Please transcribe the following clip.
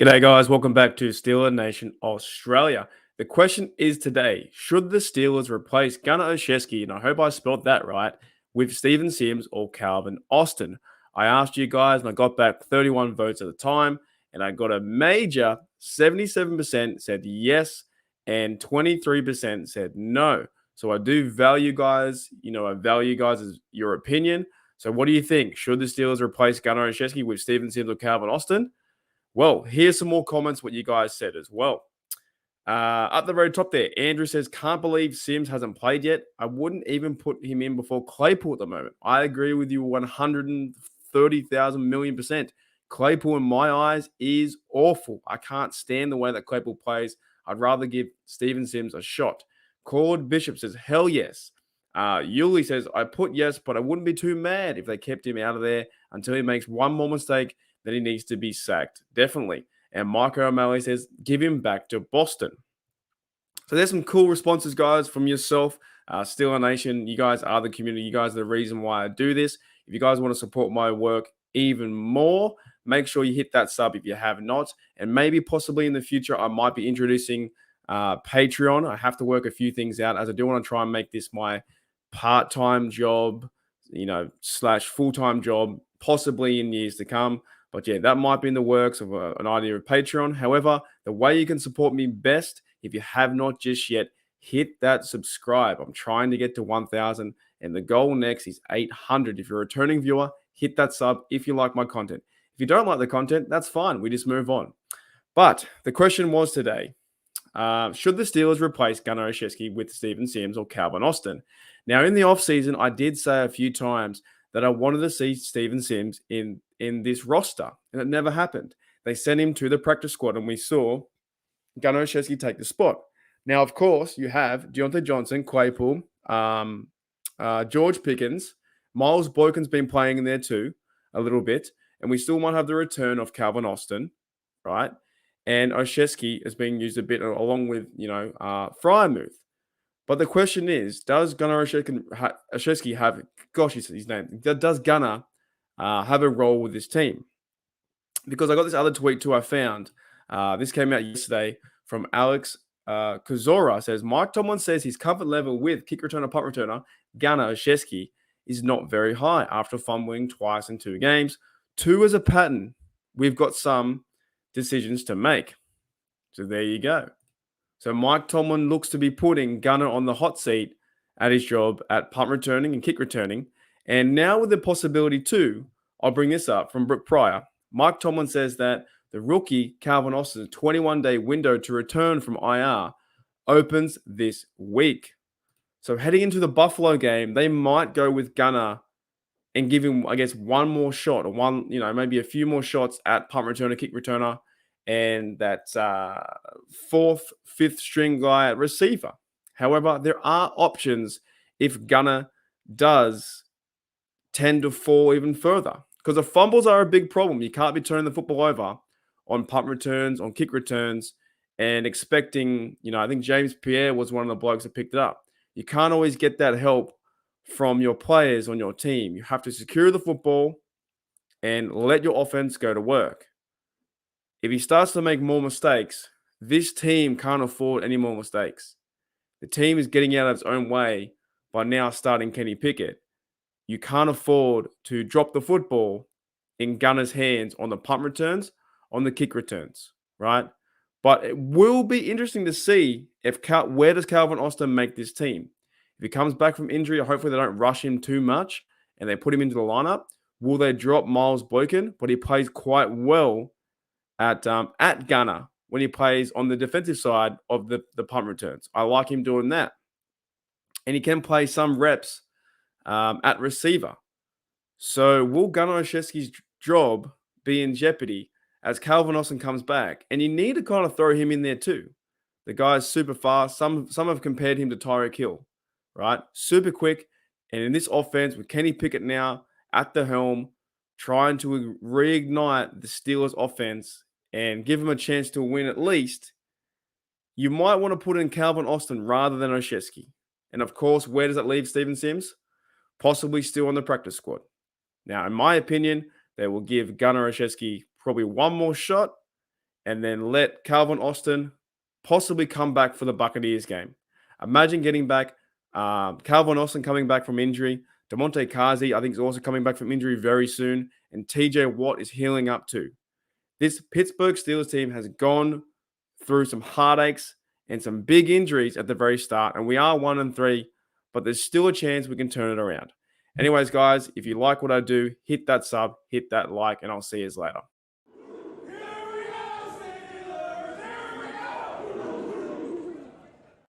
G'day, guys. Welcome back to Steeler Nation Australia. The question is today, should the Steelers replace Gunnar Olszewski, and I hope I spelled that right, with Steven Sims or Calvin Austin? I asked you guys, and I got back 31 votes at the time, and I got a major 77% said yes, and 23% said no. So I do value guys, I value guys as your opinion. So what do you think? Should the Steelers replace Gunnar Olszewski with Steven Sims or Calvin Austin? Well, here's some more comments what you guys said as well. At the very top there, Andrew says, can't believe Sims hasn't played yet. I wouldn't even put him in before Claypool at the moment. I agree with you 130,000 million percent. Claypool, in my eyes, is awful. I can't stand the way that Claypool plays. I'd rather give Steven Sims a shot. Claude Bishop says, hell yes. Yuli says, I put yes, but I wouldn't be too mad if they kept him out of there until he makes one more mistake. Then he needs to be sacked. Definitely. And Michael O'Malley says, give him back to Boston. So there's some cool responses, guys, from yourself. Steeler Nation, you guys are the community. You guys are the reason why I do this. If you guys want to support my work even more, make sure you hit that sub if you have not. And maybe possibly in the future, I might be introducing Patreon. I have to work a few things out as I do want to try and make this my part-time job, / full-time job, possibly in years to come. But yeah, that might be in the works of an idea of Patreon. However, the way you can support me best, if you have not just yet, hit that subscribe. I'm trying to get to 1,000, and the goal next is 800. If you're a returning viewer, hit that sub if you like my content. If you don't like the content, that's fine. We just move on. But the question was today, should the Steelers replace Gunnar Olszewski with Steven Sims or Calvin Austin? Now, in the offseason, I did say a few times that I wanted to see Steven Sims in this roster, and it never happened. They sent him to the practice squad, and we saw Gunnar Olszewski take the spot. Now, of course, you have Deontay Johnson, Claypool, George Pickens, Miles Boykin's been playing in there too a little bit, and we still might have the return of Calvin Austin, right? And Olszewski is being used a bit along with, Fryermuth. But the question is, does Gunnar Olszewski have, his name, does Gunnar have a role with this team? Because I got this other tweet too I found. This came out yesterday from Alex Kozora. Says, Mike Tomlin says his comfort level with kick returner, punt returner, Gunnar Olszewski is not very high after fumbling twice in 2 games. 2 as a pattern. We've got some decisions to make. So there you go. So Mike Tomlin looks to be putting Gunnar on the hot seat at his job at punt returning and kick returning. And now with the possibility too, I'll bring this up from Brooke Pryor. Mike Tomlin says that the rookie Calvin Austin's 21-day window to return from IR opens this week. So heading into the Buffalo game, they might go with Gunnar and give him, I guess, one more shot or maybe a few more shots at punt returner, kick returner, and that 4th, 5th string guy at receiver. However, there are options if Gunnar does tend to fall even further. Because the fumbles are a big problem. You can't be turning the football over on punt returns, on kick returns, and expecting, I think James Pierre was one of the blokes that picked it up. You can't always get that help from your players on your team. You have to secure the football and let your offense go to work. If he starts to make more mistakes, this team can't afford any more mistakes. The team is getting out of its own way by now starting Kenny Pickett. You can't afford to drop the football in Gunner's hands on the punt returns, on the kick returns, right? But it will be interesting to see where does Calvin Austin make this team. If he comes back from injury, hopefully they don't rush him too much and they put him into the lineup. Will they drop Miles Boykin? But he plays quite well at Gunner when he plays on the defensive side of the punt returns. I like him doing that. And he can play some reps at receiver. So will Gunnar Olszewski's job be in jeopardy as Calvin Austin comes back? And you need to kind of throw him in there too. The guy's super fast. Some have compared him to Tyreek Hill, right? Super quick. And in this offense with Kenny Pickett now at the helm, trying to reignite the Steelers offense and give him a chance to win at least, you might want to put in Calvin Austin rather than Olszewski. And of course, where does that leave Steven Sims? Possibly still on the practice squad. Now, in my opinion, they will give Gunnar Olszewski probably one more shot and then let Calvin Austin possibly come back for the Buccaneers game. Imagine getting back Calvin Austin coming back from injury. Damonte Kazi, I think, is also coming back from injury very soon. And TJ Watt is healing up too. This Pittsburgh Steelers team has gone through some heartaches and some big injuries at the very start. And we are 1-3, but there's still a chance we can turn it around. Anyways, guys, if you like what I do, hit that sub, hit that like, and I'll see you later.